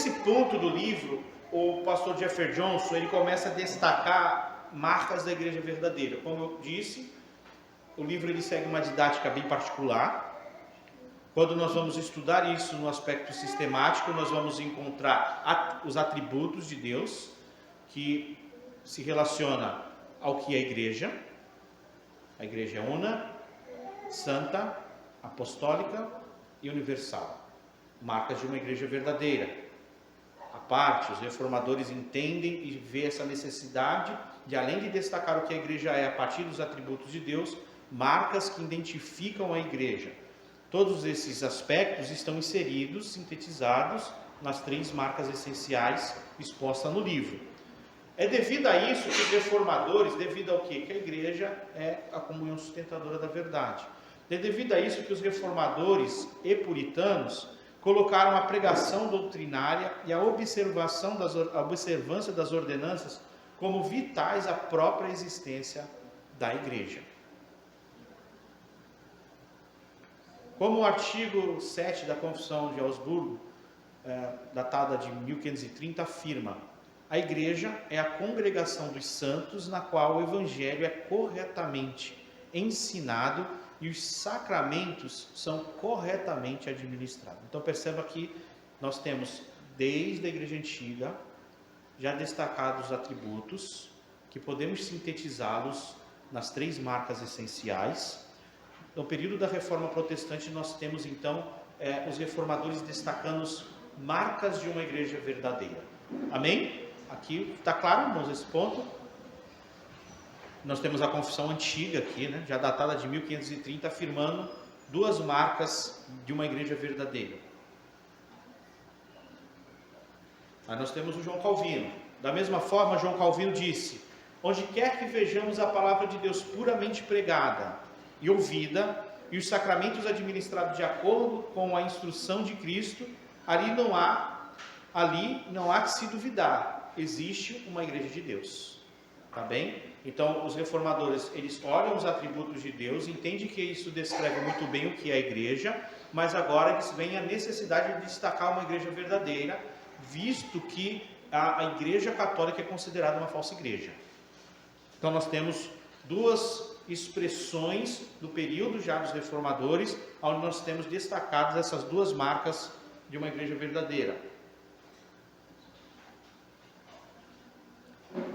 nesse ponto do livro, o pastor Jeffrey Johnson, ele começa a destacar marcas da igreja verdadeira. Como eu disse, o livro ele segue uma didática bem particular. Quando nós vamos estudar isso no aspecto sistemático, nós vamos encontrar os atributos de Deus, que se relaciona ao que é a igreja. A igreja é una, santa, apostólica e universal. Marcas de uma igreja verdadeira. À parte, os reformadores entendem e vê essa necessidade de, além de destacar o que a igreja é a partir dos atributos de Deus, marcas que identificam a igreja. Todos esses aspectos estão inseridos, sintetizados nas 3 marcas essenciais expostas no livro. É devido a isso que os reformadores, devido ao quê? Que a igreja é a comunhão sustentadora da verdade. É devido a isso que os reformadores e puritanos colocaram a pregação doutrinária e a observância das ordenanças como vitais à própria existência da igreja. Como o artigo 7 da Confissão de Augsburgo, datada de 1530, afirma: a igreja é a congregação dos santos na qual o evangelho é corretamente ensinado e os sacramentos são corretamente administrados. Então perceba que nós temos, desde a igreja antiga, já destacados atributos, que podemos sintetizá-los nas 3 marcas essenciais. No período da Reforma Protestante, nós temos então os reformadores destacando as marcas de uma igreja verdadeira. Amém? Aqui está claro, irmãos, esse ponto? Nós temos a confissão antiga aqui, né, já datada de 1530, afirmando 2 marcas de uma igreja verdadeira. Aí nós temos o João Calvino. Da mesma forma, João Calvino disse: onde quer que vejamos a palavra de Deus puramente pregada e ouvida, e os sacramentos administrados de acordo com a instrução de Cristo, ali não há que se duvidar, existe uma igreja de Deus. Tá bem? Então, os reformadores, eles olham os atributos de Deus, entendem que isso descreve muito bem o que é a igreja, mas agora eles veem a necessidade de destacar uma igreja verdadeira, visto que a igreja católica é considerada uma falsa igreja. Então, nós temos 2 expressões do período já dos reformadores, onde nós temos destacadas essas 2 marcas de uma igreja verdadeira.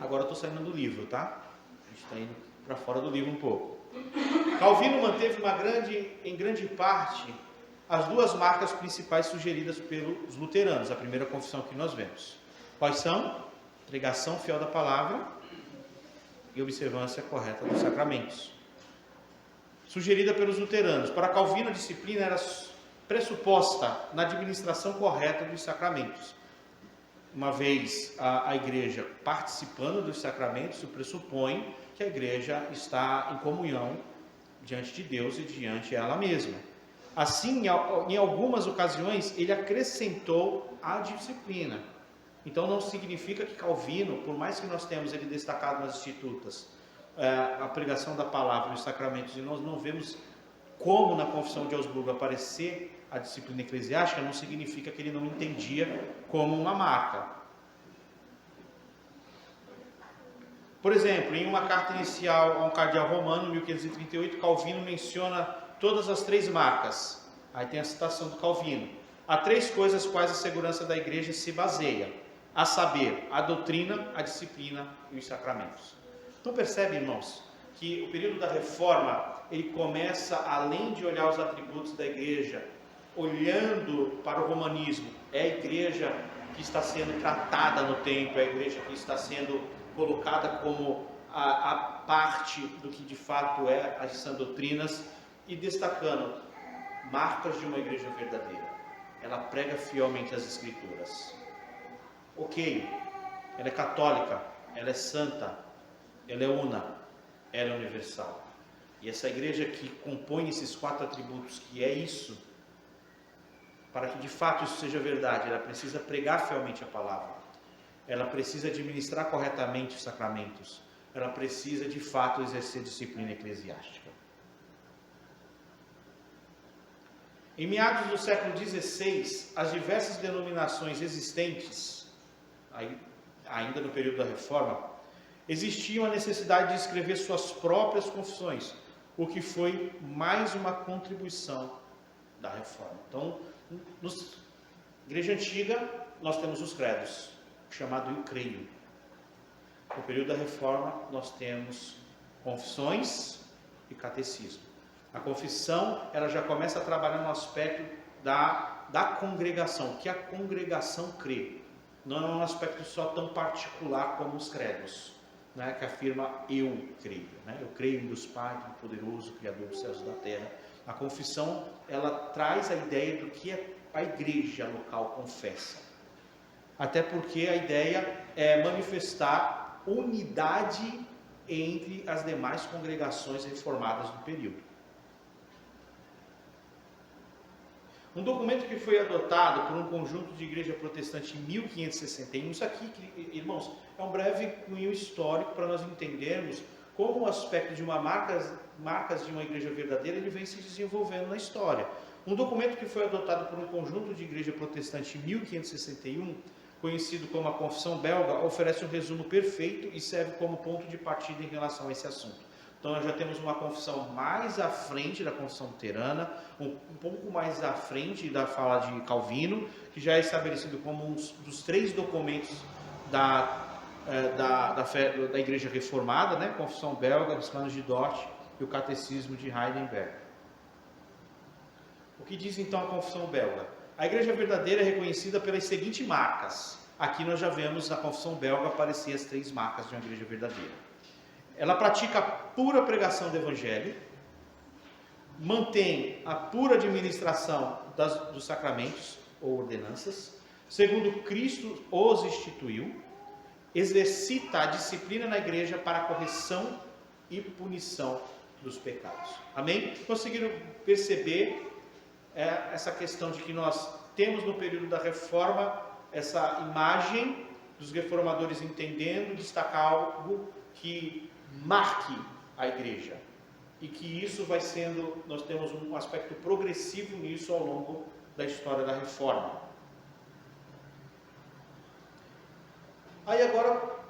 Agora eu estou saindo do livro, tá? A gente está indo para fora do livro um pouco. Calvino manteve em grande parte as 2 marcas principais sugeridas pelos luteranos, a primeira confissão que nós vemos. Quais são? Pregação fiel da palavra e observância correta dos sacramentos. Sugerida pelos luteranos. Para Calvino, a disciplina era pressuposta na administração correta dos sacramentos. Uma vez a igreja participando dos sacramentos, se pressupõe que a igreja está em comunhão diante de Deus e diante ela mesma. Assim, em algumas ocasiões, ele acrescentou a disciplina. Então não significa que Calvino, por mais que nós tenhamos ele destacado nas institutas, a pregação da palavra e os sacramentos, e nós não vemos como na Confissão de Augsburgo aparecer a disciplina eclesiástica, não significa que ele não entendia como uma marca. Por exemplo, em uma carta inicial a um cardeal romano, 1538, Calvino menciona todas as 3 marcas. Aí tem a citação do Calvino. Há 3 coisas quais a segurança da igreja se baseia, a saber, a doutrina, a disciplina e os sacramentos. Então percebe, irmãos, que o período da Reforma, ele começa, além de olhar os atributos da igreja, olhando para o romanismo, é a igreja que está sendo tratada no templo, é a igreja que está sendo colocada como a parte do que de fato é as sãs doutrinas, e destacando marcas de uma igreja verdadeira. Ela prega fielmente as Escrituras. Ok, ela é católica, ela é santa, ela é una, ela é universal. E essa igreja que compõe esses 4 atributos, que é isso, para que de fato isso seja verdade, ela precisa pregar fielmente a palavra, ela precisa administrar corretamente os sacramentos, ela precisa de fato exercer disciplina eclesiástica. Em meados do século XVI, as diversas denominações existentes, ainda no período da Reforma, existia a necessidade de escrever suas próprias confissões, o que foi mais uma contribuição da Reforma. Então, na Igreja Antiga, nós temos os credos, chamado Eu Creio. No período da Reforma, nós temos confissões e catecismo. A confissão, ela já começa a trabalhar no aspecto da congregação, que a congregação crê. Não é um aspecto só tão particular como os credos, né, que afirma eu creio. Né? Eu creio em Deus Pai, Todo-Poderoso, Criador dos céus e da terra. A confissão, ela traz a ideia do que a igreja local confessa. Até porque a ideia é manifestar unidade entre as demais congregações reformadas do período. Um documento que foi adotado por um conjunto de igreja protestante em 1561, isso aqui, irmãos, é um breve cunho histórico para nós entendermos como o aspecto de marcas de uma igreja verdadeira, ele vem se desenvolvendo na história. Um documento que foi adotado por um conjunto de igreja protestante em 1561, conhecido como a Confissão Belga, oferece um resumo perfeito e serve como ponto de partida em relação a esse assunto. Então nós já temos uma confissão mais à frente da confissão luterana, um pouco mais à frente da fala de Calvino, que já é estabelecido como um dos 3 documentos da Igreja Reformada, né? Confissão Belga, os Planos de Dort e o Catecismo de Heidelberg. O que diz então a Confissão Belga? A Igreja Verdadeira é reconhecida pelas seguintes marcas. Aqui nós já vemos na Confissão Belga aparecer as 3 marcas de uma Igreja Verdadeira. Ela pratica a pura pregação do Evangelho, mantém a pura administração dos sacramentos ou ordenanças, segundo Cristo os instituiu, exercita a disciplina na igreja para a correção e punição dos pecados. Amém? Conseguiram perceber essa questão de que nós temos no período da Reforma essa imagem dos reformadores entendendo, destacar algo que marque a igreja, e que isso vai sendo, nós temos um aspecto progressivo nisso ao longo da história da Reforma. Aí agora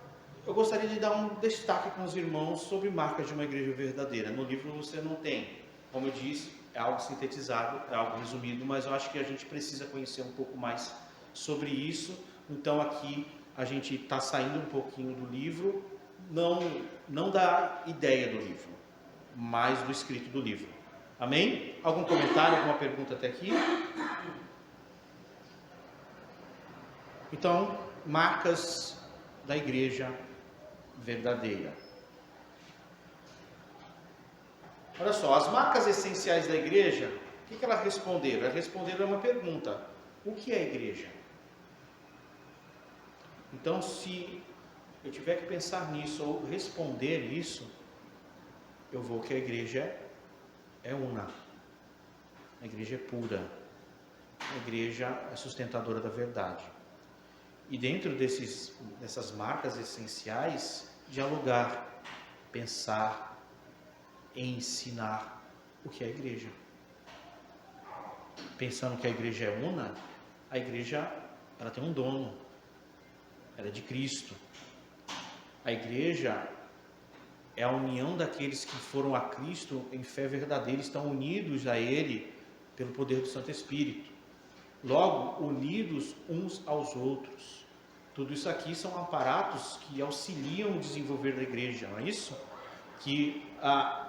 eu gostaria de dar um destaque com os irmãos sobre marcas de uma igreja verdadeira. No livro você não tem, como eu disse, é algo sintetizado, é algo resumido, mas eu acho que a gente precisa conhecer um pouco mais sobre isso. Então aqui a gente está saindo um pouquinho do livro, não da ideia do livro, mas do escrito do livro. Amém? Algum comentário, alguma pergunta até aqui? Então, marcas da igreja verdadeira. Olha só, as marcas essenciais da igreja, o que elas responderam? Elas responderam a uma pergunta: o que é a igreja? Então, se eu tiver que pensar nisso ou responder isso, eu vou que a igreja é una, a igreja é pura, a igreja é sustentadora da verdade. E dentro dessas marcas essenciais, dialogar, pensar, ensinar o que é a igreja. Pensando que a igreja é una, a igreja ela tem um dono, ela é de Cristo. A igreja é a união daqueles que foram a Cristo em fé verdadeira, estão unidos a Ele pelo poder do Santo Espírito. Logo, unidos uns aos outros. Tudo isso aqui são aparatos que auxiliam o desenvolver da igreja, não é isso? Que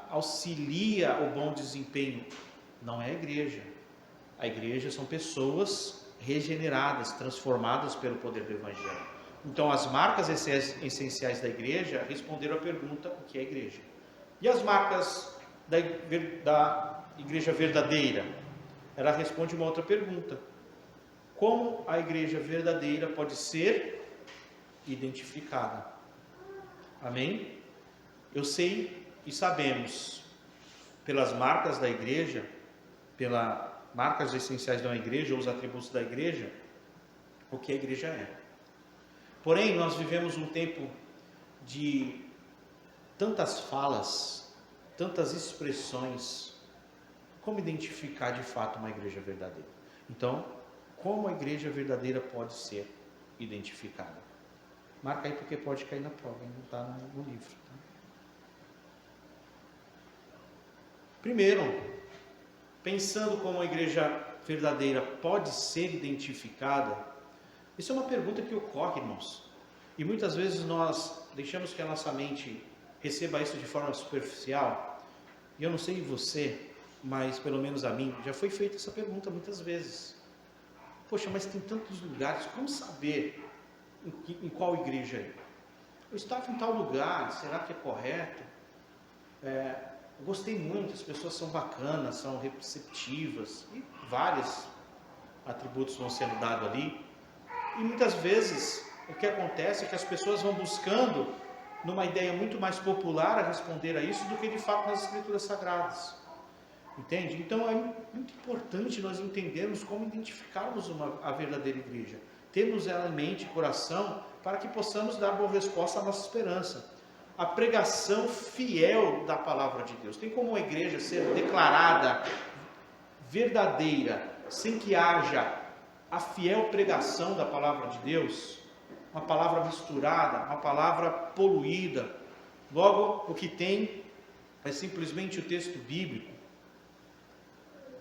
auxilia o bom desempenho. Não é a igreja. A igreja são pessoas regeneradas, transformadas pelo poder do Evangelho. Então, as marcas essenciais da igreja responderam à pergunta: o que é a igreja? E as marcas da igreja verdadeira? Ela responde uma outra pergunta: como a igreja verdadeira pode ser identificada? Amém? Eu sei e sabemos, pelas marcas da igreja, pelas marcas essenciais de uma igreja, ou os atributos da igreja, o que a igreja é. Porém, nós vivemos um tempo de tantas falas, tantas expressões, como identificar de fato uma igreja verdadeira? Então, como a igreja verdadeira pode ser identificada? Marca aí porque pode cair na prova, não está no livro. Tá? Primeiro, pensando como a igreja verdadeira pode ser identificada, isso é uma pergunta que ocorre, irmãos. E muitas vezes nós deixamos que a nossa mente receba isso de forma superficial. E eu não sei você, mas pelo menos a mim, já foi feita essa pergunta muitas vezes. Poxa, mas tem tantos lugares, como saber em qual igreja é? Eu estava em tal lugar, será que é correto? Eu gostei muito, as pessoas são bacanas, são receptivas, e vários atributos vão sendo dados ali. E muitas vezes o que acontece é que as pessoas vão buscando numa ideia muito mais popular a responder a isso do que de fato nas escrituras sagradas. Entende? Então é muito importante nós entendermos como identificarmos a verdadeira igreja. Termos ela em mente e coração para que possamos dar boa resposta à nossa esperança. A pregação fiel da palavra de Deus. Tem como uma igreja ser declarada verdadeira sem que haja a fiel pregação da palavra de Deus? Uma palavra misturada, uma palavra poluída. Logo, o que tem é simplesmente o texto bíblico.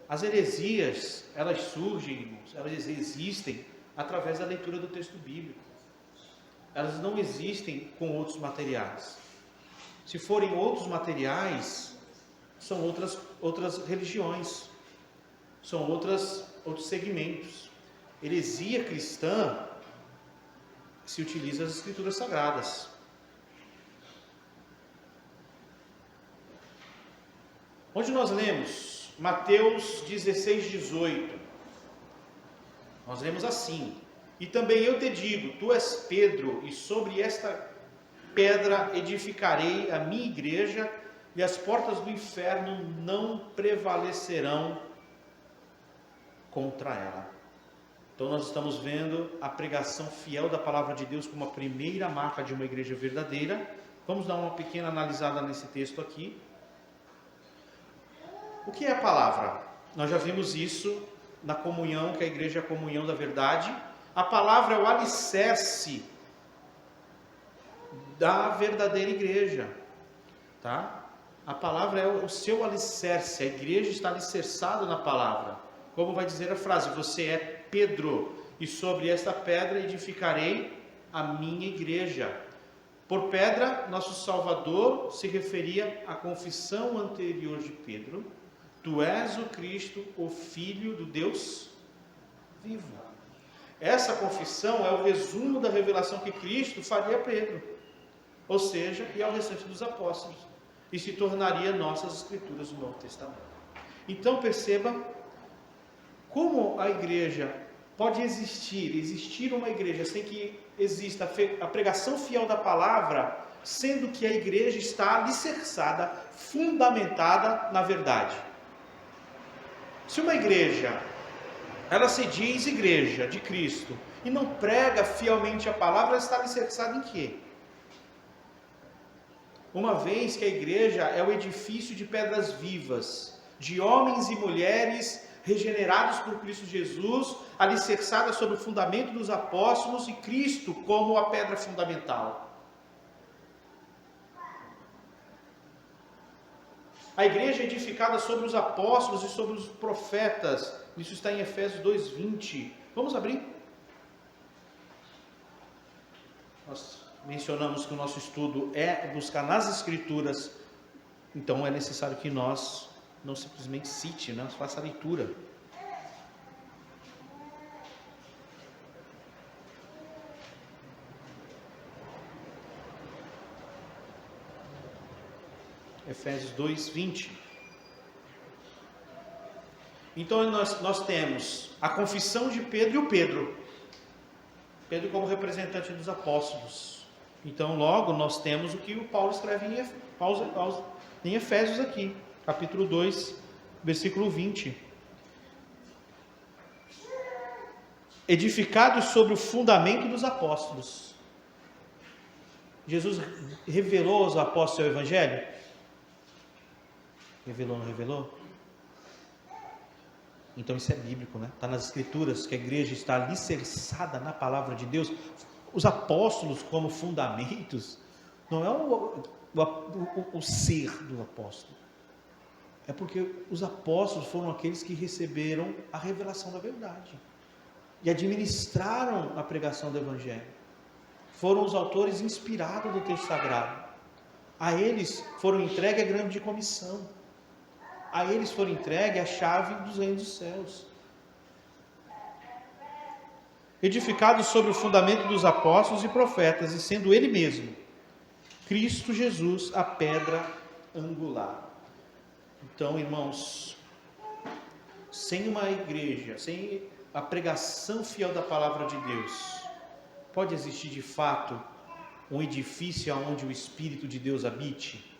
As heresias, elas surgem, irmãos, elas existem através da leitura do texto bíblico. Elas não existem com outros materiais. Se forem outros materiais, são outras religiões, são outros segmentos. Heresia cristã se utiliza as escrituras sagradas. Onde nós lemos Mateus 16, 18, nós lemos assim: e também eu te digo, tu és Pedro, e sobre esta pedra edificarei a minha igreja, e as portas do inferno não prevalecerão contra ela. Então nós estamos vendo a pregação fiel da palavra de Deus como a primeira marca de uma igreja verdadeira. Vamos dar uma pequena analisada nesse texto aqui. O que é a palavra? Nós já vimos isso na comunhão, que a igreja é a comunhão da verdade. A palavra é o alicerce da verdadeira igreja, tá? A palavra é o seu alicerce, a igreja está alicerçada na palavra. Como vai dizer a frase, você é Pedro, e sobre esta pedra edificarei a minha igreja. Por pedra, nosso Salvador se referia à confissão anterior de Pedro: tu és o Cristo, o Filho do Deus vivo. Essa confissão é o resumo da revelação que Cristo faria a Pedro, ou seja, e ao restante dos apóstolos, e se tornaria nossas escrituras do Novo Testamento. Então perceba como a igreja pode existir uma igreja sem que exista a pregação fiel da palavra, sendo que a igreja está alicerçada, fundamentada na verdade. Se uma igreja, ela se diz igreja de Cristo e não prega fielmente a palavra, ela está alicerçada em quê? Uma vez que a igreja é o edifício de pedras vivas, de homens e mulheres regenerados por Cristo Jesus, alicerçada sobre o fundamento dos apóstolos e Cristo como a pedra fundamental. A igreja é edificada sobre os apóstolos e sobre os profetas. Isso está em Efésios 2:20. Vamos abrir? Nós mencionamos que o nosso estudo é buscar nas escrituras, então é necessário que nós não simplesmente cite, né? Faça a leitura. Efésios 2:20. Então nós temos a confissão de Pedro e o Pedro como representante dos apóstolos. Então logo nós temos o que o Paulo escreve em Efésios aqui, capítulo 2, versículo 20. Edificados sobre o fundamento dos apóstolos. Jesus revelou aos apóstolos o evangelho? Revelou ou não revelou? Então isso é bíblico, né? Está nas Escrituras que a igreja está alicerçada na palavra de Deus. Os apóstolos como fundamentos, não é o ser do apóstolo. É porque os apóstolos foram aqueles que receberam a revelação da verdade e administraram a pregação do Evangelho. Foram os autores inspirados do texto sagrado. A eles foram entregue a grande comissão. A eles foram entregue a chave dos reinos dos céus. Edificados sobre o fundamento dos apóstolos e profetas, e sendo Ele mesmo, Cristo Jesus, a pedra angular. Então, irmãos, sem uma igreja, sem a pregação fiel da palavra de Deus, pode existir de fato um edifício onde o Espírito de Deus habite?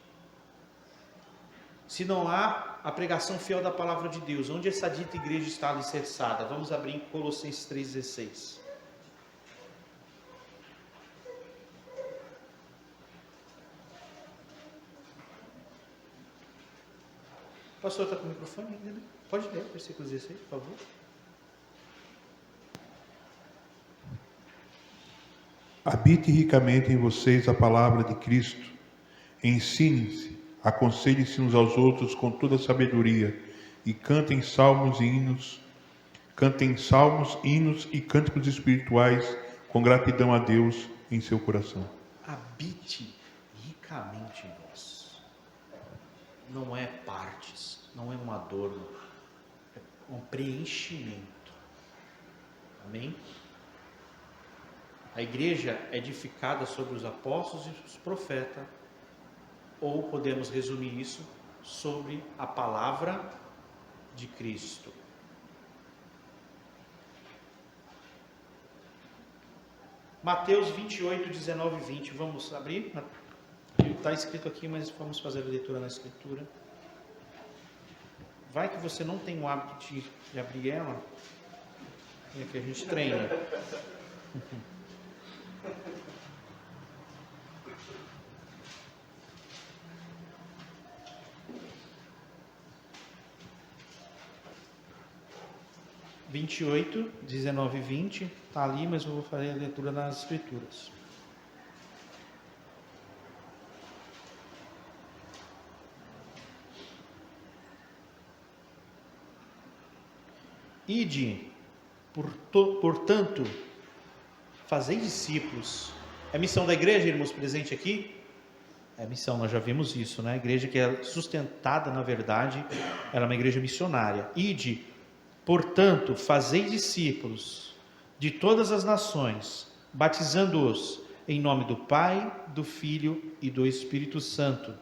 Se não há a pregação fiel da palavra de Deus, onde essa dita igreja está alicerçada? Vamos abrir em Colossenses 3,16. O pastor está com o microfone ainda, né? Pode ler, versículo 16, por favor. Habite ricamente em vocês a palavra de Cristo. Ensinem-se, aconselhem-se uns aos outros com toda sabedoria e cantem salmos, hinos e cânticos espirituais com gratidão a Deus em seu coração. Habite ricamente em vós. Não é partes, não é um adorno, é um preenchimento. Amém? A igreja é edificada sobre os apóstolos e os profetas, ou podemos resumir isso sobre a palavra de Cristo. Mateus 28, 19 e 20, vamos abrir? Está escrito aqui, mas vamos fazer a leitura na escritura. Vai que você não tem o hábito de abrir ela, e aqui a gente treina. Vinte e 19 e 20, está ali, mas eu vou fazer a leitura nas escrituras. Ide, portanto, fazei discípulos. É a missão da igreja, irmãos, presente aqui? É a missão, nós já vimos isso, né? A igreja que é sustentada, na verdade, ela é uma igreja missionária. Ide, portanto, fazei discípulos de todas as nações, batizando-os em nome do Pai, do Filho e do Espírito Santo,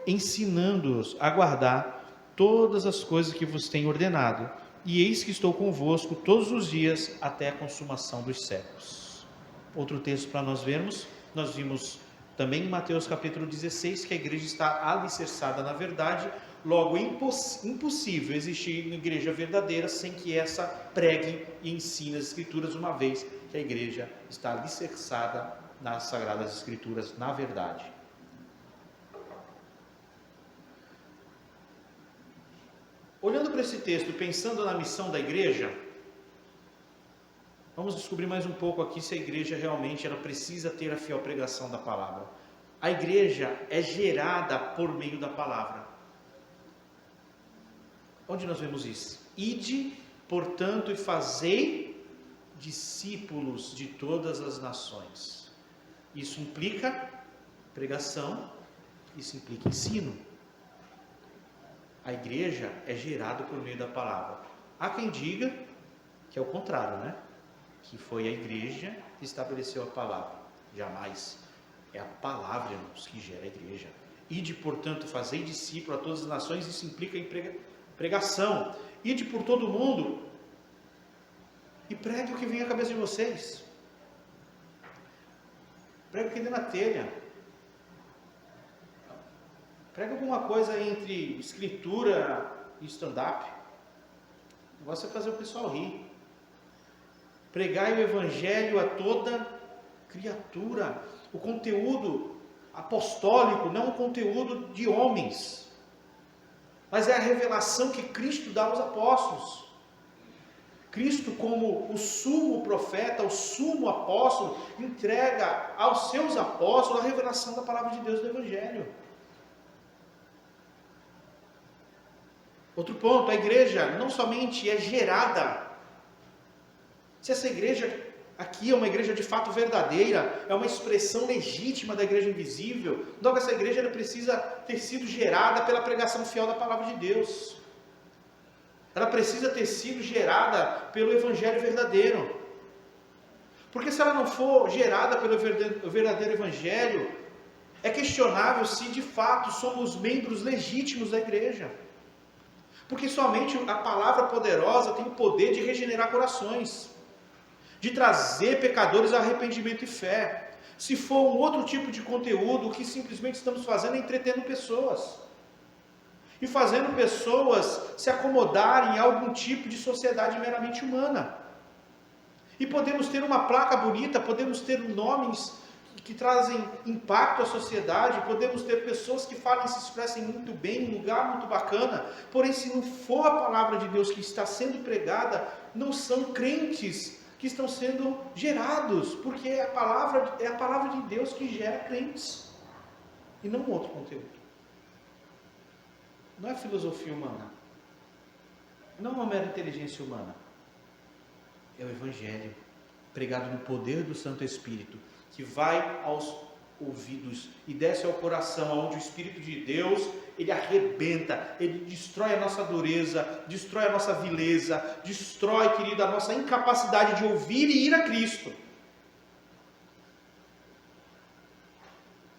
ensinando-os a guardar todas as coisas que vos tenho ordenado, e eis que estou convosco todos os dias até a consumação dos séculos. Outro texto para nós vermos, nós vimos também em Mateus capítulo 16, que a igreja está alicerçada na verdade. Logo, impossível existir uma igreja verdadeira sem que essa pregue e ensine as Escrituras, uma vez que a igreja está alicerçada nas Sagradas Escrituras, na verdade. Olhando para esse texto, pensando na missão da igreja, vamos descobrir mais um pouco aqui se a igreja realmente ela precisa ter a fiel pregação da palavra. A igreja é gerada por meio da palavra. Onde nós vemos isso? Ide, portanto, e fazei discípulos de todas as nações. Isso implica pregação, isso implica ensino. A igreja é gerada por meio da palavra. Há quem diga que é o contrário, né? Que foi a igreja que estabeleceu a palavra. Jamais. É a palavra, irmãos, que gera a igreja. Ide, portanto, fazei discípulo a todas as nações, isso implica em pregação. Ide por todo o mundo e pregue o que vem à cabeça de vocês. Pregue o que dê na telha. Pregue alguma coisa entre escritura e stand-up. O negócio é fazer o pessoal rir. Pregai o evangelho a toda criatura. O conteúdo apostólico, não o conteúdo de homens. mas é a revelação que Cristo dá aos apóstolos. Cristo, como o sumo profeta, o sumo apóstolo, entrega aos seus apóstolos a revelação da palavra de Deus do Evangelho. Outro ponto, a igreja não somente é gerada. Se essa igreja aqui é uma igreja de fato verdadeira, é uma expressão legítima da igreja invisível, então essa igreja ela precisa ter sido gerada pela pregação fiel da palavra de Deus. Ela precisa ter sido gerada pelo Evangelho verdadeiro. Porque se ela não for gerada pelo verdadeiro Evangelho, é questionável se de fato somos membros legítimos da igreja. Porque somente a palavra poderosa tem o poder de regenerar corações, de trazer pecadores ao arrependimento e fé. Se for um outro tipo de conteúdo, o que simplesmente estamos fazendo é entretendo pessoas. E fazendo pessoas se acomodarem em algum tipo de sociedade meramente humana. E podemos ter uma placa bonita, podemos ter nomes que trazem impacto à sociedade, podemos ter pessoas que falem e se expressem muito bem, em um lugar muito bacana, porém se não for a palavra de Deus que está sendo pregada, não são crentes que estão sendo gerados, porque é a palavra de Deus que gera crentes, e não outro conteúdo. Não é filosofia humana, não é uma mera inteligência humana, é o Evangelho, pregado no poder do Santo Espírito, que vai aos ouvidos e desce ao coração, onde o Espírito de Deus, ele arrebenta, ele destrói a nossa dureza, destrói a nossa vileza, destrói, querido, a nossa incapacidade de ouvir e ir a Cristo.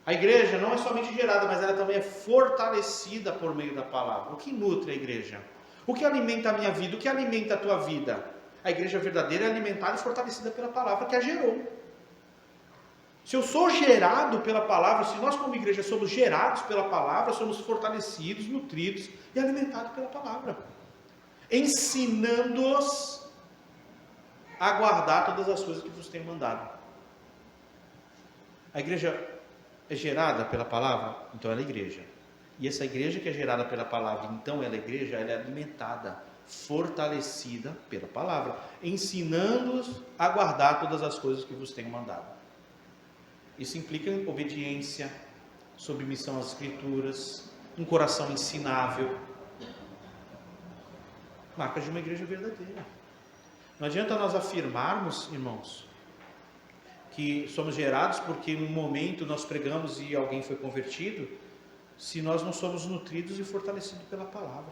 A igreja não é somente gerada, mas ela também é fortalecida por meio da palavra. O que nutre a igreja? O que alimenta a minha vida? O que alimenta a tua vida? A igreja verdadeira é alimentada e fortalecida pela palavra que a gerou. Se eu sou gerado pela palavra, se nós como igreja somos gerados pela palavra, somos fortalecidos, nutridos e alimentados pela palavra, ensinando-os a guardar todas as coisas que vos tenho mandado. A igreja é gerada pela palavra, então ela é igreja. E essa igreja que é gerada pela palavra, então ela é igreja, ela é alimentada, fortalecida pela palavra, ensinando-os a guardar todas as coisas que vos tenho mandado. Isso implica em obediência, submissão às Escrituras, um coração ensinável. Marcas de uma igreja verdadeira. Não adianta nós afirmarmos, irmãos, que somos gerados porque em um momento nós pregamos e alguém foi convertido, se nós não somos nutridos e fortalecidos pela palavra.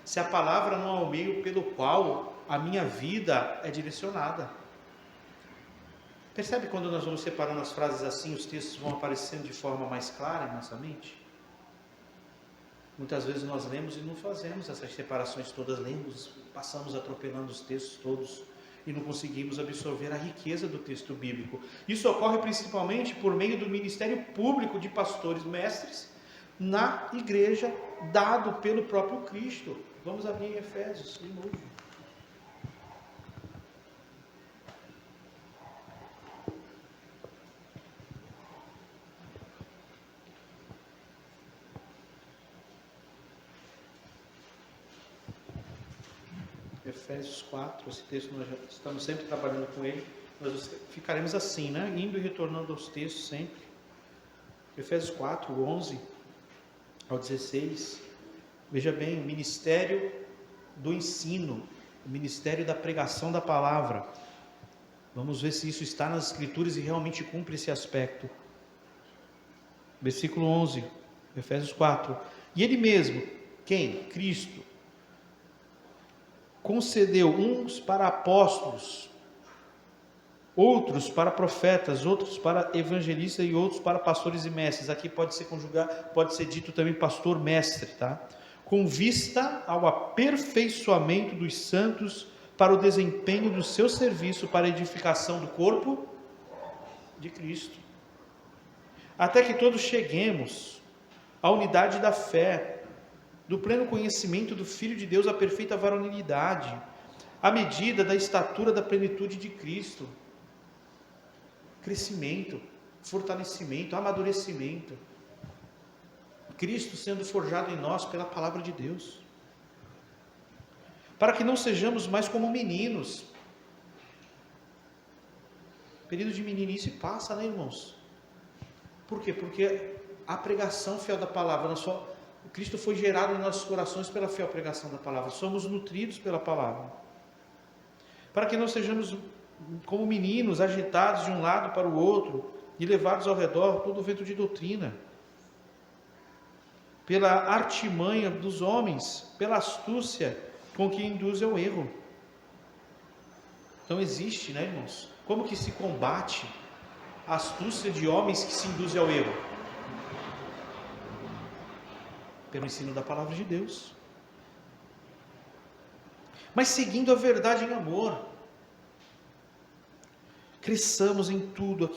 Se a palavra não é o meio pelo qual a minha vida é direcionada. Percebe quando nós vamos separando as frases assim, os textos vão aparecendo de forma mais clara em nossa mente? Muitas vezes nós lemos e não fazemos essas separações todas, lemos, passamos atropelando os textos todos e não conseguimos absorver a riqueza do texto bíblico. Isso ocorre principalmente por meio do ministério público de pastores mestres na igreja, dado pelo próprio Cristo. Vamos abrir em Efésios de novo. Efésios 4, esse texto nós já estamos sempre trabalhando com ele, nós ficaremos assim, né? Indo e retornando aos textos sempre. Efésios 4, 11 ao 16, veja bem, o ministério do ensino, o ministério da pregação da palavra. Vamos ver se isso está nas Escrituras e realmente cumpre esse aspecto. Versículo 11, Efésios 4, e ele mesmo, quem? Cristo, concedeu uns para apóstolos, outros para profetas, outros para evangelistas e outros para pastores e mestres. Aqui pode ser dito também pastor mestre, tá? Com vista ao aperfeiçoamento dos santos para o desempenho do seu serviço para a edificação do corpo de Cristo. Até que todos cheguemos à unidade da fé, do pleno conhecimento do Filho de Deus, à perfeita varonilidade, à medida da estatura da plenitude de Cristo. Crescimento, fortalecimento, amadurecimento. Cristo sendo forjado em nós pela palavra de Deus. Para que não sejamos mais como meninos. O período de meninice passa, né, irmãos? Por quê? Porque a pregação fiel da palavra, Cristo foi gerado em nossos corações pela fiel pregação da palavra. Somos nutridos pela palavra. Para que não sejamos como meninos, agitados de um lado para o outro e levados ao redor todo o vento de doutrina, pela artimanha dos homens, pela astúcia com que induzem ao erro. Então existe, né, irmãos? Como que se combate a astúcia de homens que se induzem ao erro? Pelo ensino da palavra de Deus. Mas seguindo a verdade em amor. Cresçamos em tudo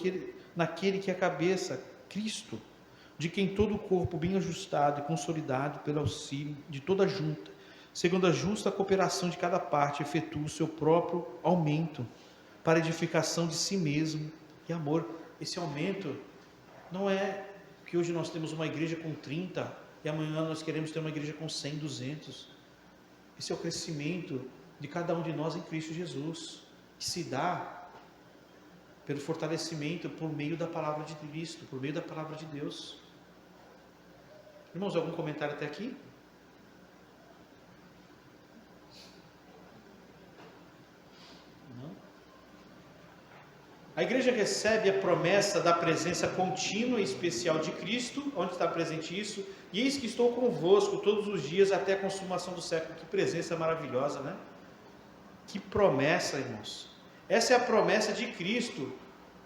naquele que é a cabeça, Cristo, de quem todo o corpo bem ajustado e consolidado pelo auxílio de toda a junta, segundo a justa cooperação de cada parte, efetua o seu próprio aumento para edificação de si mesmo e amor. Esse aumento não é que hoje nós temos uma igreja com 30 e amanhã nós queremos ter uma igreja com 100, 200. Esse é o crescimento de cada um de nós em Cristo Jesus, que se dá pelo fortalecimento por meio da palavra de Cristo, por meio da palavra de Deus. Irmãos, algum comentário até aqui? Não? A igreja recebe a promessa da presença contínua e especial de Cristo. Onde está presente isso? E eis que estou convosco todos os dias até a consumação do século. Que presença maravilhosa, né? Que promessa, irmãos. Essa é a promessa de Cristo,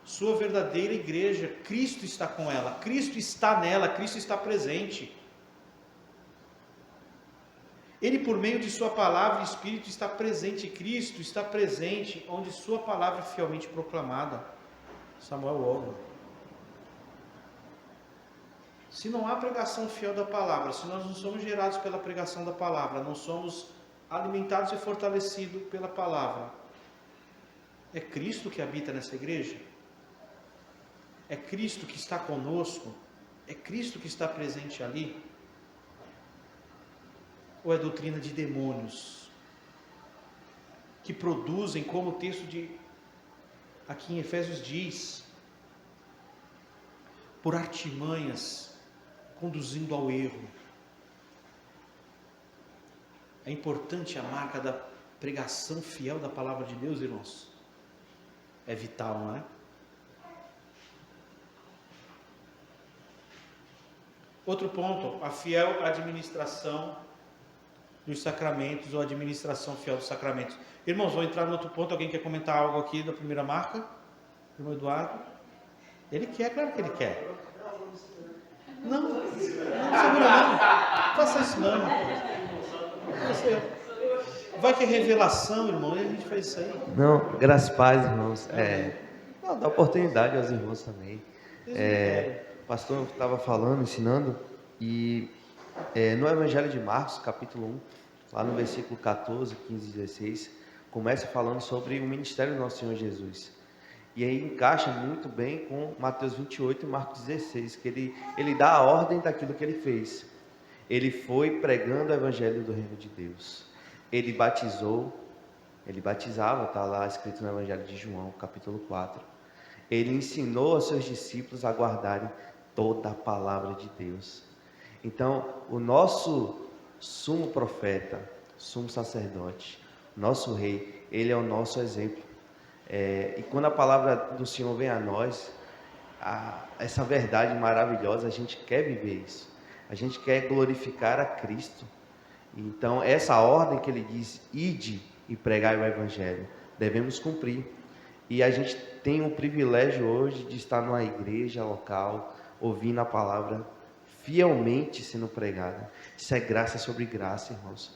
sua verdadeira igreja. Cristo está com ela, Cristo está nela, Cristo está presente. Ele, por meio de sua palavra e Espírito, está presente. Cristo está presente onde sua palavra é fielmente proclamada. Samuel Ogro. Se não há pregação fiel da palavra, se nós não somos gerados pela pregação da palavra, não somos alimentados e fortalecidos pela palavra, é Cristo que habita nessa igreja? É Cristo que está conosco? É Cristo que está presente ali? Ou é doutrina de demônios que produzem, como o texto aqui em Efésios diz, por artimanhas, conduzindo ao erro? É importante a marca da pregação fiel da palavra de Deus, irmãos. É vital, não é? Outro ponto, a fiel administração dos sacramentos, ou administração fiel dos sacramentos. Irmãos, vou entrar no outro ponto. Alguém quer comentar algo aqui da primeira marca? Irmão Eduardo? Ele quer, claro que ele quer. Não segura não. Faça isso não. Vai que é revelação, irmão, e a gente faz isso aí. Não, graças a paz, irmãos. Dá oportunidade aos irmãos também. O pastor estava falando, ensinando, e no Evangelho de Marcos, capítulo 1, lá no versículo 14, 15 e 16, começa falando sobre o ministério do nosso Senhor Jesus. E aí encaixa muito bem com Mateus 28 e Marcos 16, que ele dá a ordem daquilo que ele fez. Ele foi pregando o Evangelho do Reino de Deus. Ele batizava, está lá escrito no Evangelho de João, capítulo 4. Ele ensinou aos seus discípulos a guardarem toda a palavra de Deus. Então, o nosso sumo profeta, sumo sacerdote, nosso rei, ele é o nosso exemplo. E quando a palavra do Senhor vem a nós, essa verdade maravilhosa, a gente quer viver isso. A gente quer glorificar a Cristo. Então, essa ordem que ele diz, ide e pregai o Evangelho, devemos cumprir. E a gente tem o privilégio hoje de estar numa igreja local, ouvindo a palavra fielmente sendo pregada. Isso é graça sobre graça, irmãos.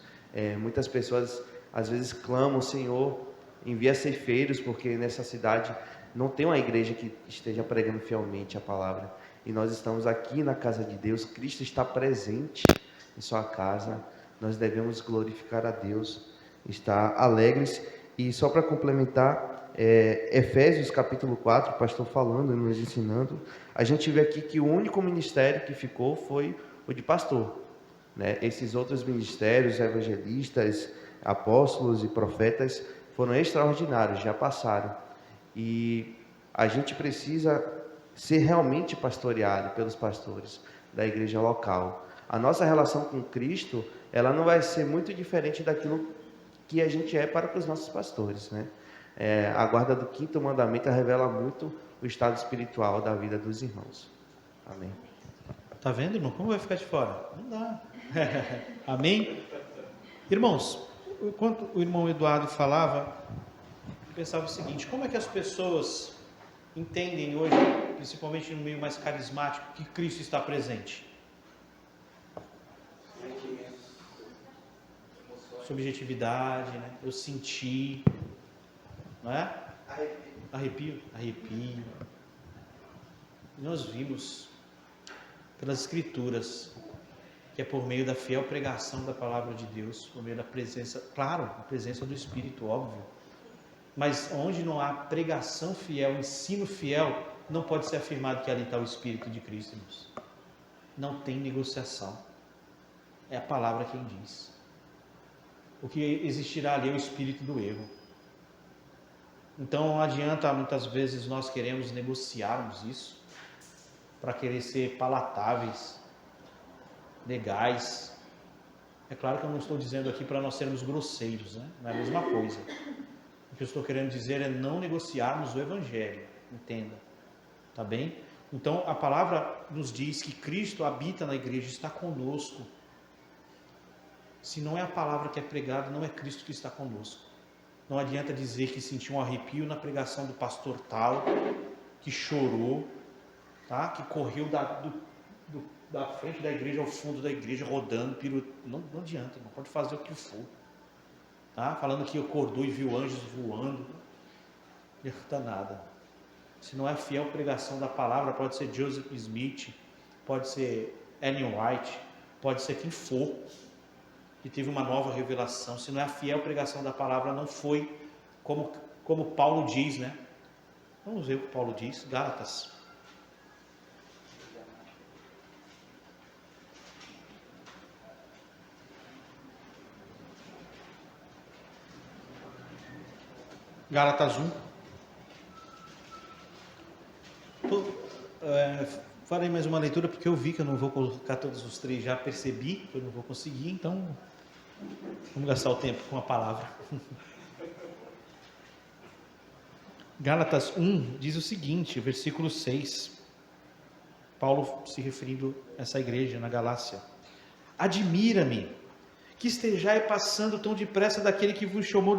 Muitas pessoas às vezes clamam, Senhor, envia ceifeiros, porque nessa cidade não tem uma igreja que esteja pregando fielmente a palavra. E nós estamos aqui na casa de Deus, Cristo está presente em sua casa. Nós devemos glorificar a Deus, estar alegres. E só para complementar, Efésios capítulo 4, o pastor falando, nos ensinando, a gente vê aqui que o único ministério que ficou foi o de pastor, né? Esses outros ministérios, evangelistas, apóstolos e profetas, foram extraordinários, já passaram. E a gente precisa ser realmente pastoreado pelos pastores da igreja local. A nossa relação com Cristo, ela não vai ser muito diferente daquilo que a gente é para com os nossos pastores, né? A guarda do 5º mandamento revela muito o estado espiritual da vida dos irmãos. Amém. Tá vendo, irmão? Como vai ficar de fora? Não dá. Amém? Irmãos, enquanto o irmão Eduardo falava, eu pensava o seguinte: como é que as pessoas entendem hoje, principalmente no meio mais carismático, que Cristo está presente? Subjetividade, né? Eu senti, não é? Arrepio. E nós vimos pelas Escrituras que é por meio da fiel pregação da palavra de Deus, por meio da presença, claro, a presença do Espírito, óbvio. Mas onde não há pregação fiel, ensino fiel, não pode ser afirmado que ali está o Espírito de Cristo, irmãos. Não tem negociação. É a palavra quem diz. O que existirá ali é o espírito do erro. Então não adianta muitas vezes nós queremos negociarmos isso para querer ser palatáveis, legais. É claro que eu não estou dizendo aqui para nós sermos grosseiros, né? Não é a mesma coisa. O que eu estou querendo dizer é não negociarmos o Evangelho, entenda, tá bem? Então a palavra nos diz que Cristo habita na igreja, está conosco. Se não é a palavra que é pregada, não é Cristo que está conosco. Não adianta dizer que sentiu um arrepio na pregação do pastor tal, que chorou, tá? Que correu da frente da igreja ao fundo da igreja, rodando, não adianta, não pode fazer o que for. Tá? Falando que acordou e viu anjos voando, não adianta nada. Se não é a fiel pregação da palavra, pode ser Joseph Smith, pode ser Ellen White, pode ser quem for, que teve uma nova revelação. Se não é a fiel pregação da palavra, não foi como Paulo diz, né? Vamos ver o que Paulo diz, Gálatas. Gálatas 1. Farei mais uma leitura porque eu vi que eu não vou colocar todos os 3, já percebi que eu não vou conseguir, então vamos gastar o tempo com a palavra. Gálatas 1 diz o seguinte, versículo 6, Paulo se referindo a essa igreja na Galácia: admira-me que estejais passando tão depressa daquele que vos chamou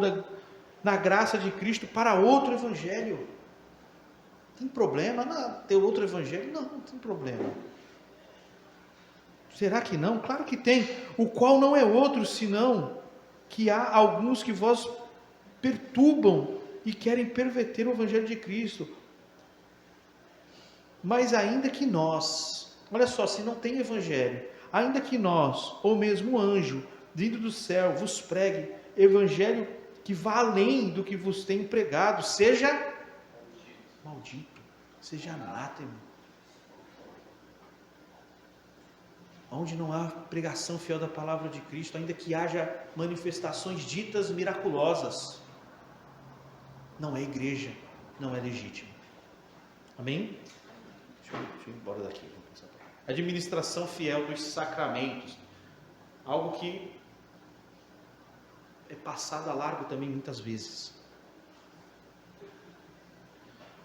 na graça de Cristo para outro evangelho. Tem problema ter outro evangelho? Não tem problema. Será que não? Claro que tem. O qual não é outro, senão que há alguns que vos perturbam e querem perverter o evangelho de Cristo. Mas ainda que nós, olha só, se não tem evangelho, ainda que nós, ou mesmo um anjo, vindo do céu, vos pregue evangelho que vá além do que vos tem pregado, seja maldito, seja anátema. Onde não há pregação fiel da palavra de Cristo, ainda que haja manifestações ditas miraculosas, não é igreja, não é legítimo. Amém? Deixa eu ir embora daqui. Administração fiel dos sacramentos, algo que é passado a largo também muitas vezes.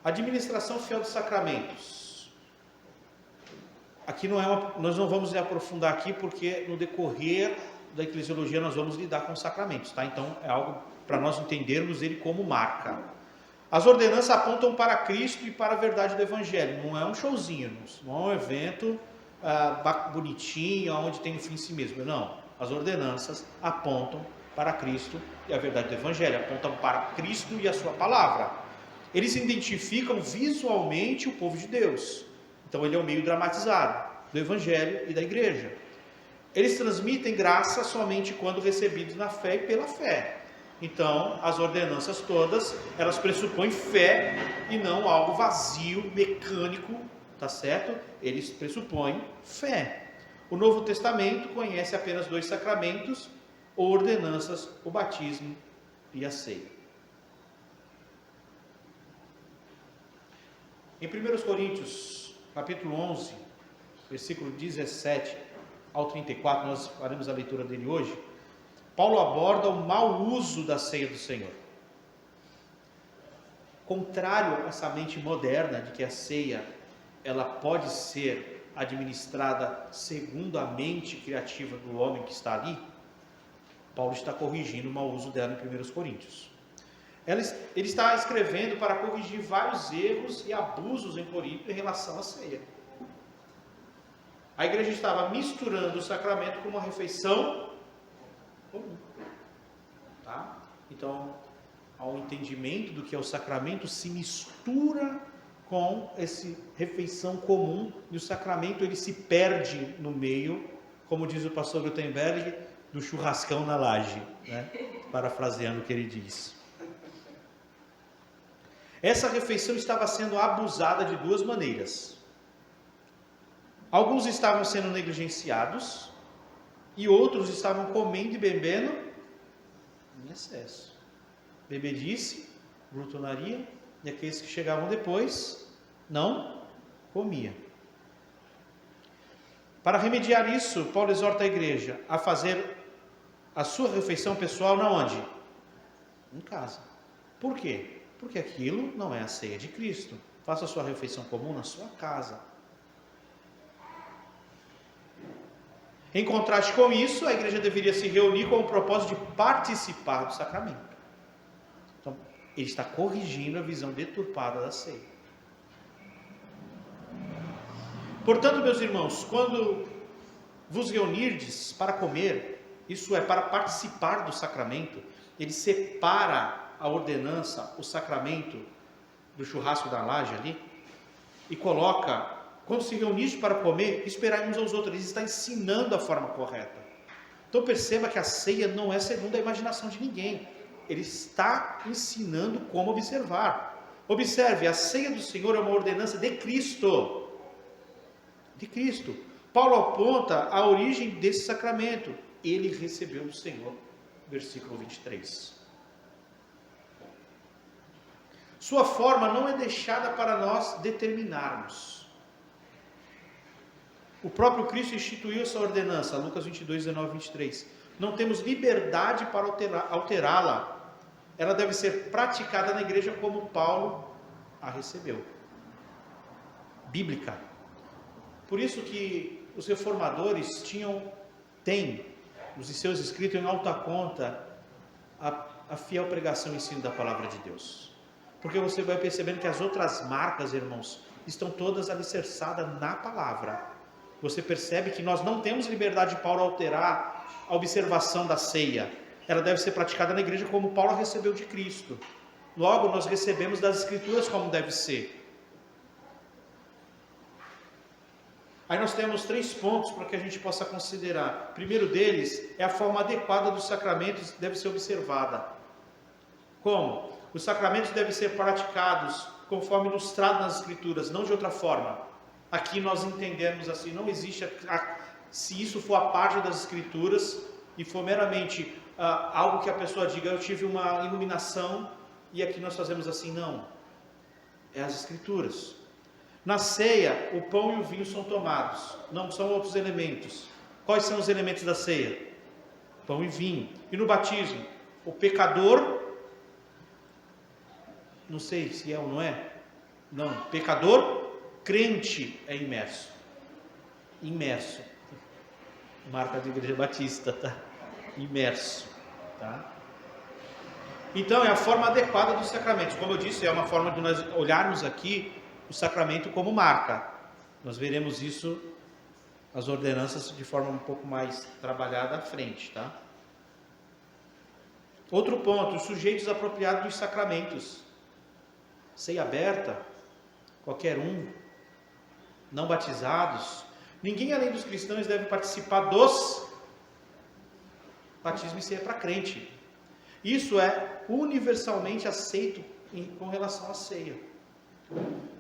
Administração fiel dos sacramentos. Aqui nós não vamos aprofundar aqui, porque no decorrer da eclesiologia nós vamos lidar com os sacramentos, tá? Então é algo para nós entendermos ele como marca. As ordenanças apontam para Cristo e para a verdade do Evangelho. Não é um showzinho, não é um evento bonitinho, onde tem um fim em si mesmo. Não. As ordenanças apontam para Cristo e a verdade do Evangelho. Apontam para Cristo e a sua palavra. Eles identificam visualmente o povo de Deus. Então ele é o meio dramatizado do Evangelho e da igreja. Eles transmitem graça somente quando recebidos na fé e pela fé. Então, as ordenanças todas, elas pressupõem fé e não algo vazio, mecânico, tá certo? Eles pressupõem fé. O Novo Testamento conhece apenas 2 sacramentos ou ordenanças, o batismo e a ceia. Em 1 Coríntios, capítulo 11, versículo 17 ao 34, nós faremos a leitura dele hoje. Paulo aborda o mau uso da ceia do Senhor. Contrário a essa mente moderna de que a ceia ela pode ser administrada segundo a mente criativa do homem que está ali, Paulo está corrigindo o mau uso dela em 1 Coríntios. Ele está escrevendo para corrigir vários erros e abusos em Corinto em relação à ceia. A igreja estava misturando o sacramento com uma refeição comum. Tá? Então, ao entendimento do que é o sacramento, se mistura com essa refeição comum, e o sacramento ele se perde no meio, como diz o pastor Gutenberg, do churrascão na laje, né? Parafraseando o que ele diz. Essa refeição estava sendo abusada de 2 maneiras. Alguns estavam sendo negligenciados e outros estavam comendo e bebendo em excesso. Bebedice, glutonaria, e aqueles que chegavam depois não comiam. Para remediar isso, Paulo exorta a igreja a fazer a sua refeição pessoal na onde? Em casa. Por quê? Porque aquilo não é a ceia de Cristo. Faça a sua refeição comum na sua casa. Em contraste com isso, a igreja deveria se reunir com o propósito de participar do sacramento. Então, ele está corrigindo a visão deturpada da ceia. Portanto, meus irmãos, quando vos reunirdes para comer, isso é, para participar do sacramento, ele separa a ordenança, o sacramento do churrasco da laje ali, e coloca, quando se reunirdes para comer, esperai uns aos outros. Ele está ensinando a forma correta. Então perceba que a ceia não é segundo a imaginação de ninguém. Ele está ensinando como observar. Observe, a ceia do Senhor é uma ordenança de Cristo. De Cristo. Paulo aponta a origem desse sacramento. Ele recebeu do Senhor. Versículo 23. Sua forma não é deixada para nós determinarmos. O próprio Cristo instituiu essa ordenança, Lucas 22, 19 e 23. Não temos liberdade para alterá-la. Ela deve ser praticada na igreja como Paulo a recebeu. Bíblica. Por isso que os reformadores têm nos seus escritos em alta conta a fiel pregação e ensino da palavra de Deus. Porque você vai percebendo que as outras marcas, irmãos, estão todas alicerçadas na palavra. Você percebe que nós não temos liberdade de Paulo alterar a observação da ceia. Ela deve ser praticada na igreja como Paulo recebeu de Cristo. Logo, nós recebemos das Escrituras como deve ser. Aí nós temos 3 pontos para que a gente possa considerar. O primeiro deles é a forma adequada dos sacramentos deve ser observada. Como? Os sacramentos devem ser praticados conforme ilustrado nas Escrituras, não de outra forma. Aqui nós entendemos assim, não existe, se isso for a parte das Escrituras e for meramente algo que a pessoa diga, eu tive uma iluminação e aqui nós fazemos assim, não. É as Escrituras. Na ceia, o pão e o vinho são tomados, não são outros elementos. Quais são os elementos da ceia? Pão e vinho. E no batismo, o pecador, não sei se é ou não é, não, pecador, crente é imerso. Imerso. Marca da Igreja Batista, tá? Imerso, tá? Então é a forma adequada dos sacramentos. Como eu disse, é uma forma de nós olharmos aqui o sacramento como marca. Nós veremos isso, as ordenanças, de forma um pouco mais trabalhada à frente, tá? Outro ponto, os sujeitos apropriados dos sacramentos. Ceia aberta, qualquer um, não batizados. Ninguém além dos cristãos deve participar dos batismo e ceia para crente. Isso é universalmente aceito com relação à ceia.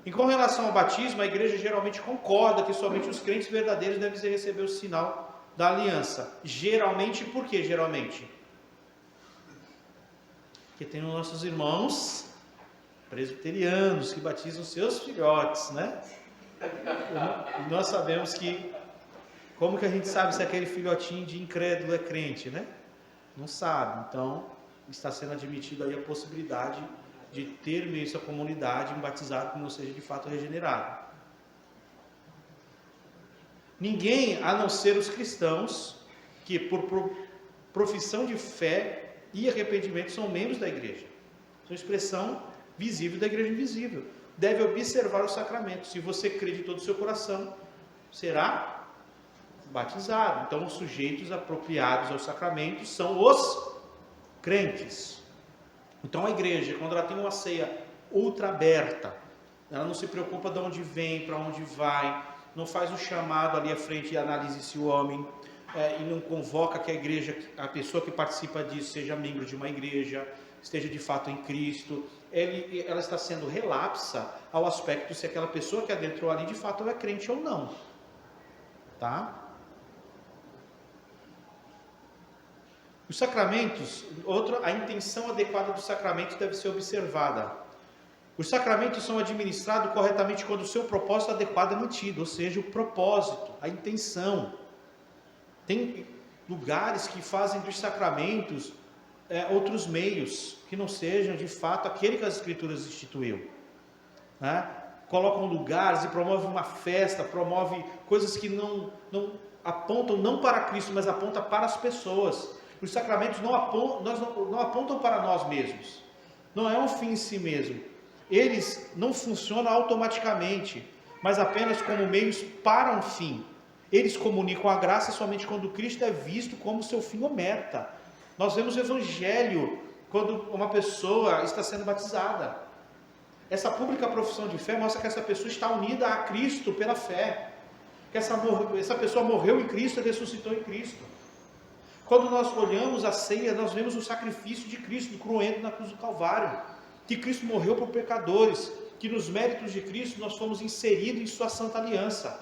E com relação ao batismo, a igreja geralmente concorda que somente os crentes verdadeiros devem receber o sinal da aliança. Geralmente, por que geralmente? Porque tem os nossos irmãos presbiterianos que batizam seus filhotes, né? E nós sabemos que, como que a gente sabe se aquele filhotinho de incrédulo é crente, né? Não sabe. Então, está sendo admitido aí a possibilidade de ter meio essa comunidade um batizado que não seja de fato regenerado. Ninguém, a não ser os cristãos, que por profissão de fé e arrependimento são membros da igreja, são expressão visível da igreja invisível, deve observar o sacramento. Se você crê de todo o seu coração, será batizado. Então, os sujeitos apropriados ao sacramento são os crentes. Então, a igreja, quando ela tem uma ceia ultra aberta, ela não se preocupa de onde vem, para onde vai, não faz o chamado ali à frente e analise se o homem e não convoca que a igreja, a pessoa que participa disso seja membro de uma igreja, esteja de fato em Cristo. Ela está sendo relapsa ao aspecto se aquela pessoa que adentrou ali de fato é crente ou não, tá? Os sacramentos, a intenção adequada dos sacramentos deve ser observada. Os sacramentos são administrados corretamente quando o seu propósito adequado é mantido, ou seja, o propósito, a intenção. Tem lugares que fazem dos sacramentos outros meios, que não sejam de fato aquele que as Escrituras instituiu, né? Colocam lugares e promovem uma festa, promove coisas que não apontam não para Cristo, mas apontam para as pessoas. Os sacramentos não apontam para nós mesmos, não é um fim em si mesmo, eles não funcionam automaticamente, mas apenas como meios para um fim. Eles comunicam a graça somente quando Cristo é visto como seu fim ou meta. Nós vemos o Evangelho quando uma pessoa está sendo batizada. Essa pública profissão de fé mostra que essa pessoa está unida a Cristo pela fé, que essa pessoa morreu em Cristo e ressuscitou em Cristo. Quando nós olhamos a ceia, nós vemos o sacrifício de Cristo, cruento na cruz do Calvário, que Cristo morreu por pecadores, que nos méritos de Cristo nós fomos inseridos em sua santa aliança.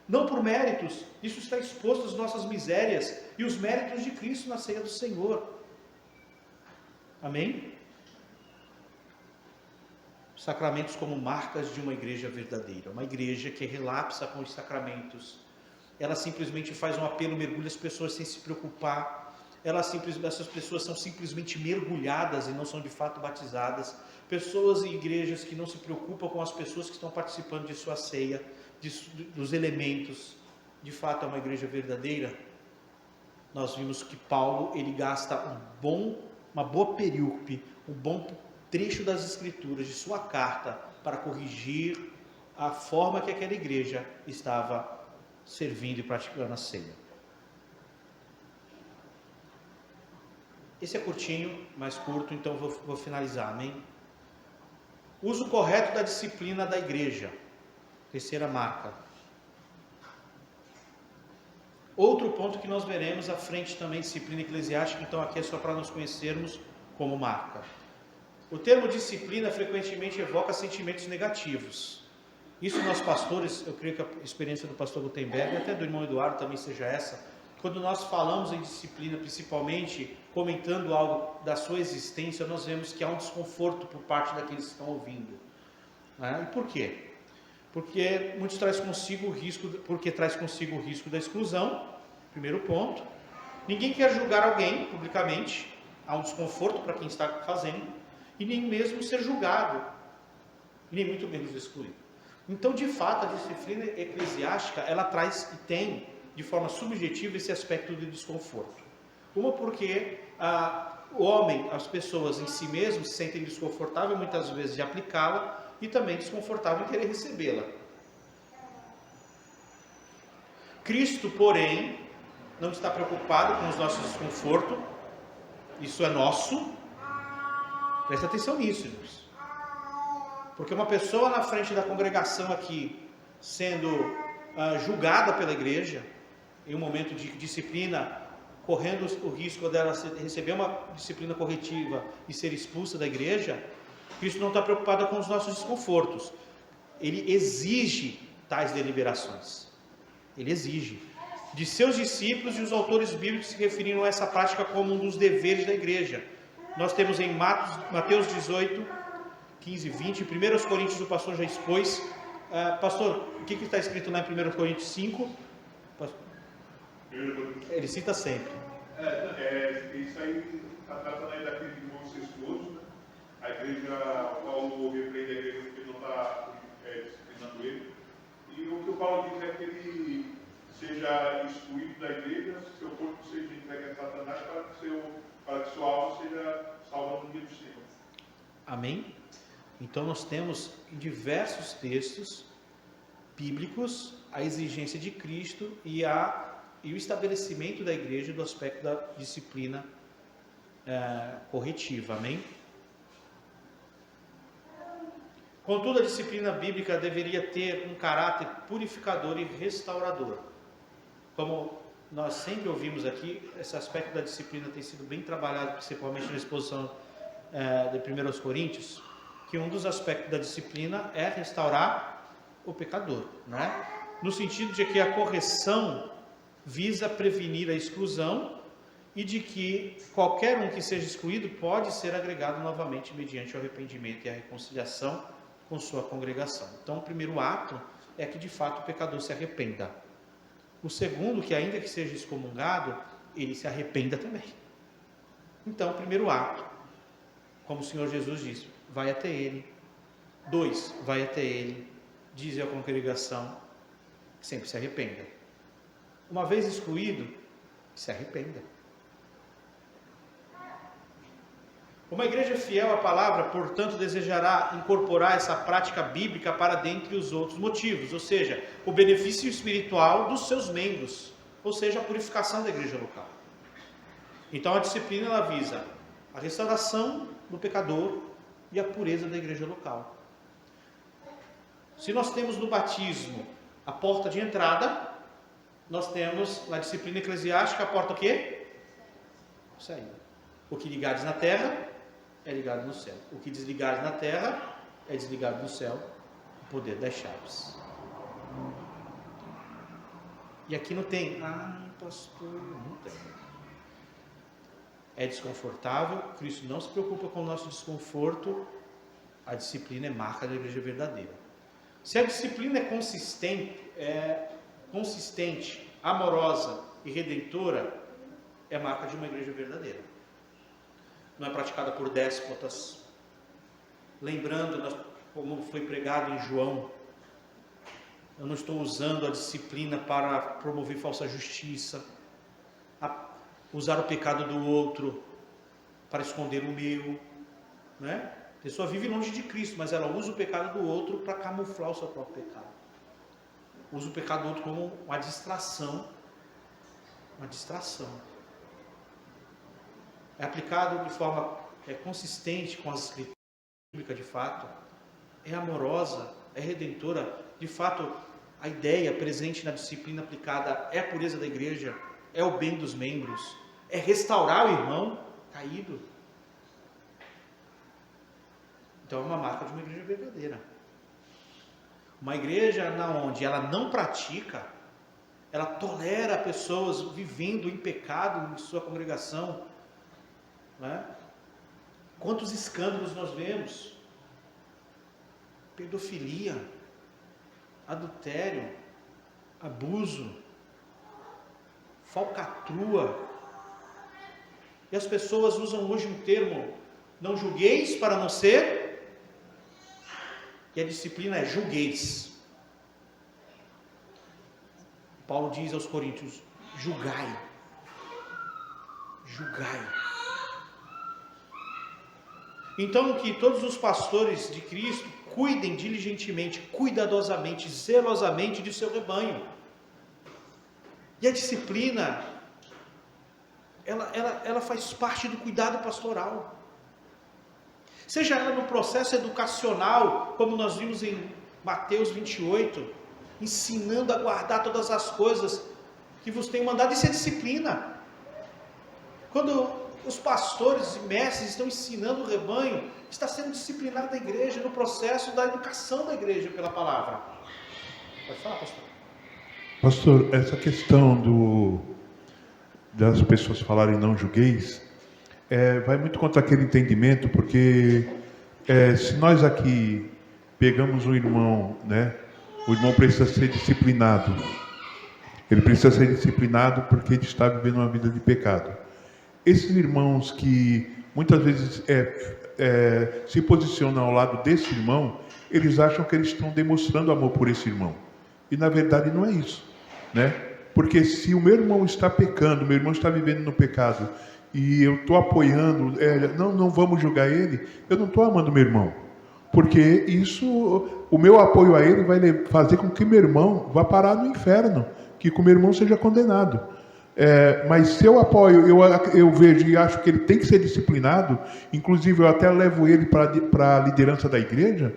Não por méritos, isso está exposto às nossas misérias e os méritos de Cristo na ceia do Senhor. Amém? Sacramentos como marcas de uma igreja verdadeira, uma igreja que relapsa com os sacramentos. Ela simplesmente faz um apelo, mergulha as pessoas sem se preocupar. Essas pessoas são simplesmente mergulhadas e não são de fato batizadas. Pessoas e igrejas que não se preocupam com as pessoas que estão participando de sua ceia, dos elementos. De fato é uma igreja verdadeira. Nós vimos que Paulo, ele gasta uma boa períope, um bom trecho das Escrituras de sua carta para corrigir a forma que aquela igreja estava servindo e praticando a ceia. Esse é curtinho, mais curto, então vou finalizar, amém? Uso correto da disciplina da igreja. Terceira marca. Outro ponto que nós veremos à frente também, disciplina eclesiástica, então aqui é só para nós conhecermos como marca. O termo disciplina frequentemente evoca sentimentos negativos. Isso nós pastores, eu creio que a experiência do pastor Gutenberg, e até do irmão Eduardo também seja essa, quando nós falamos em disciplina, principalmente comentando algo da sua existência, nós vemos que há um desconforto por parte daqueles que estão ouvindo. E por quê? Porque traz consigo o risco da exclusão, primeiro ponto. Ninguém quer julgar alguém publicamente, há um desconforto para quem está fazendo, e nem mesmo ser julgado, nem muito menos excluído. Então, de fato, a disciplina eclesiástica, ela traz e tem, de forma subjetiva, esse aspecto de desconforto. Uma porque o homem, as pessoas em si mesmos se sentem desconfortáveis muitas vezes de aplicá-la e também desconfortável em querer recebê-la. Cristo, porém, não está preocupado com os nossos desconfortos, isso é nosso. Presta atenção nisso, irmãos. Porque uma pessoa na frente da congregação aqui, sendo julgada pela igreja, em um momento de disciplina, correndo o risco dela receber uma disciplina corretiva e ser expulsa da igreja, Cristo não está preocupado com os nossos desconfortos. Ele exige tais deliberações. Ele exige. De seus discípulos, e os autores bíblicos se referiram a essa prática como um dos deveres da igreja. Nós temos em Mateus 18, 15, 20, 1 Coríntios, o pastor já expôs. Pastor, o que está escrito lá em 1 Coríntios 5? Ele cita sempre. Isso aí está tratando aí daquele irmão incestuoso, né? A igreja, Paulo repreende a igreja porque não está disciplinando ele. E o que o Paulo diz é que ele seja excluído da igreja, seu corpo seja entregue a Satanás para que sua alma seja salva no dia do Senhor. Amém? Então nós temos em diversos textos bíblicos a exigência de Cristo e o estabelecimento da igreja do aspecto da disciplina corretiva. Amém? Contudo, a disciplina bíblica deveria ter um caráter purificador e restaurador. Como nós sempre ouvimos aqui, esse aspecto da disciplina tem sido bem trabalhado, principalmente na exposição de 1 Coríntios, que um dos aspectos da disciplina é restaurar o pecador, né? No sentido de que a correção visa prevenir a exclusão e de que qualquer um que seja excluído pode ser agregado novamente mediante o arrependimento e a reconciliação com sua congregação. Então, o primeiro ato é que de fato o pecador se arrependa. O segundo, que ainda que seja excomungado, ele se arrependa também. Então, o primeiro ato, como o Senhor Jesus disse, vai até ele. 2, vai até ele, diz à congregação, sempre se arrependa. Uma vez excluído, se arrependa. Uma igreja fiel à palavra, portanto, desejará incorporar essa prática bíblica para dentre os outros motivos, ou seja, o benefício espiritual dos seus membros, ou seja, a purificação da igreja local. Então a disciplina ela visa a restauração do pecador e a pureza da igreja local. Se nós temos no batismo a porta de entrada, nós temos na disciplina eclesiástica a porta o quê? Saída. O que ligares na terra é ligado no céu. O que desligares na terra é desligado no céu. O poder das chaves. E aqui não tem. Pastor, não tem. É desconfortável. Cristo não se preocupa com o nosso desconforto. A disciplina é marca da igreja verdadeira. Se a disciplina é consistente, amorosa e redentora, é marca de uma igreja verdadeira. Não é praticada por déspotas. Lembrando, como foi pregado em João, eu não estou usando a disciplina para promover falsa justiça, usar o pecado do outro para esconder o meu, né? A pessoa vive longe de Cristo, mas ela usa o pecado do outro para camuflar o seu próprio pecado. Usa o pecado do outro como uma distração. Uma distração. É aplicado de forma consistente com as escrituras bíblicas, de fato. É amorosa, é redentora. De fato, a ideia presente na disciplina aplicada é a pureza da igreja, é o bem dos membros, é restaurar o irmão caído. Então é uma marca de uma igreja verdadeira. Uma igreja onde ela não pratica, ela tolera pessoas vivendo em pecado em sua congregação. Né? Quantos escândalos nós vemos? Pedofilia, adultério, abuso, falcatrua. E as pessoas usam hoje um termo, não julgueis para não ser... E a disciplina é julgueis. Paulo diz aos Coríntios, julgai. Julgai. Então que todos os pastores de Cristo cuidem diligentemente, cuidadosamente, zelosamente de seu rebanho. E a disciplina, ela faz parte do cuidado pastoral. Seja ela no processo educacional, como nós vimos em Mateus 28, ensinando a guardar todas as coisas que vos tenho mandado, isso é disciplina. Quando os pastores e mestres estão ensinando o rebanho, está sendo disciplinado da igreja no processo da educação da igreja pela palavra. Pode falar, pastor. Pastor, essa questão das pessoas falarem não julgueis, vai muito contra aquele entendimento, porque se nós aqui pegamos um irmão, né, o irmão precisa ser disciplinado. Ele precisa ser disciplinado porque ele está vivendo uma vida de pecado. Esses irmãos que muitas vezes se posicionam ao lado desse irmão, eles acham que eles estão demonstrando amor por esse irmão. E na verdade não é isso, né? Porque se o meu irmão está pecando, meu irmão está vivendo no pecado, e eu estou apoiando, não vamos julgar ele, eu não estou amando meu irmão. Porque o meu apoio a ele vai fazer com que meu irmão vá parar no inferno, que o meu irmão seja condenado. Mas se eu apoio, eu vejo e acho que ele tem que ser disciplinado, inclusive eu até levo ele para a liderança da igreja,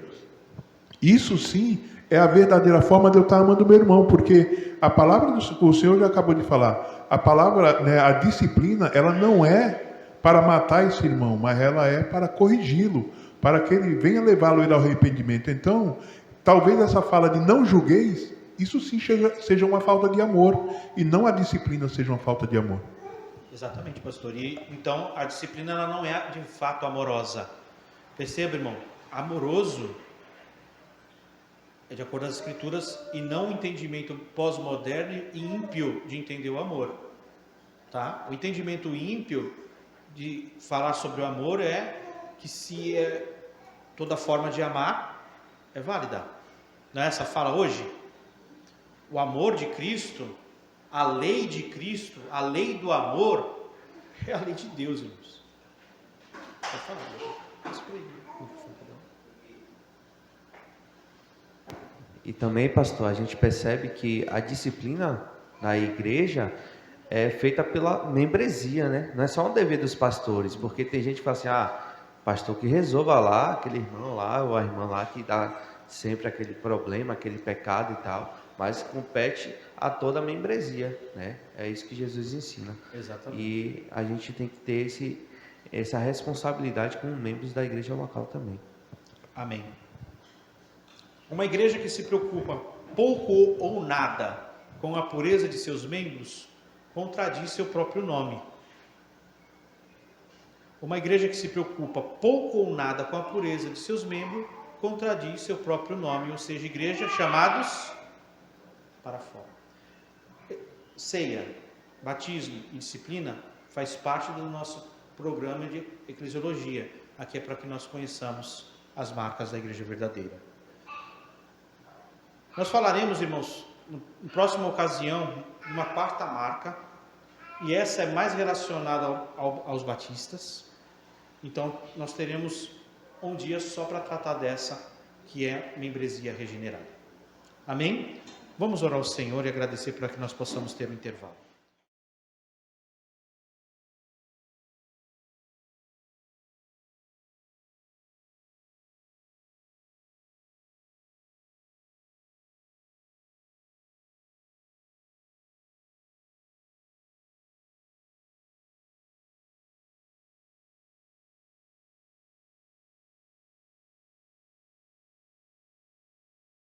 isso sim é a verdadeira forma de eu estar amando meu irmão, porque a palavra o Senhor já acabou de falar, a palavra, né, a disciplina, ela não é para matar esse irmão, mas ela é para corrigi-lo, para que ele venha levá-lo ao arrependimento. Então, talvez essa fala de não julgueis, isso sim seja uma falta de amor, e não a disciplina seja uma falta de amor. Exatamente, pastor. E então a disciplina ela não é de fato amorosa. Perceba, irmão, amoroso é de acordo com as escrituras e não o entendimento pós-moderno e ímpio de entender o amor, tá? O entendimento ímpio de falar sobre o amor é que se toda forma de amar é válida. Não é essa fala hoje? O amor de Cristo, a lei de Cristo, a lei do amor é a lei de Deus, irmãos. Pode falar. E também, pastor, a gente percebe que a disciplina na igreja é feita pela membresia, né? Não é só um dever dos pastores, porque tem gente que fala assim, pastor que resolva lá, aquele irmão lá, ou a irmã lá que dá sempre aquele problema, aquele pecado e tal, mas compete a toda a membresia, né? É isso que Jesus ensina. Exatamente. E a gente tem que ter essa responsabilidade como membros da igreja local também. Amém. Uma igreja que se preocupa pouco ou nada com a pureza de seus membros, contradiz seu próprio nome. Uma igreja que se preocupa pouco ou nada com a pureza de seus membros, contradiz seu próprio nome, ou seja, igreja chamados para fora. Ceia, batismo e disciplina faz parte do nosso programa de eclesiologia. Aqui é para que nós conheçamos as marcas da igreja verdadeira. Nós falaremos, irmãos, na próxima ocasião, de uma quarta marca, e essa é mais relacionada aos batistas. Então, nós teremos um dia só para tratar dessa, que é membresia regenerada. Amém? Vamos orar ao Senhor e agradecer para que nós possamos ter um intervalo.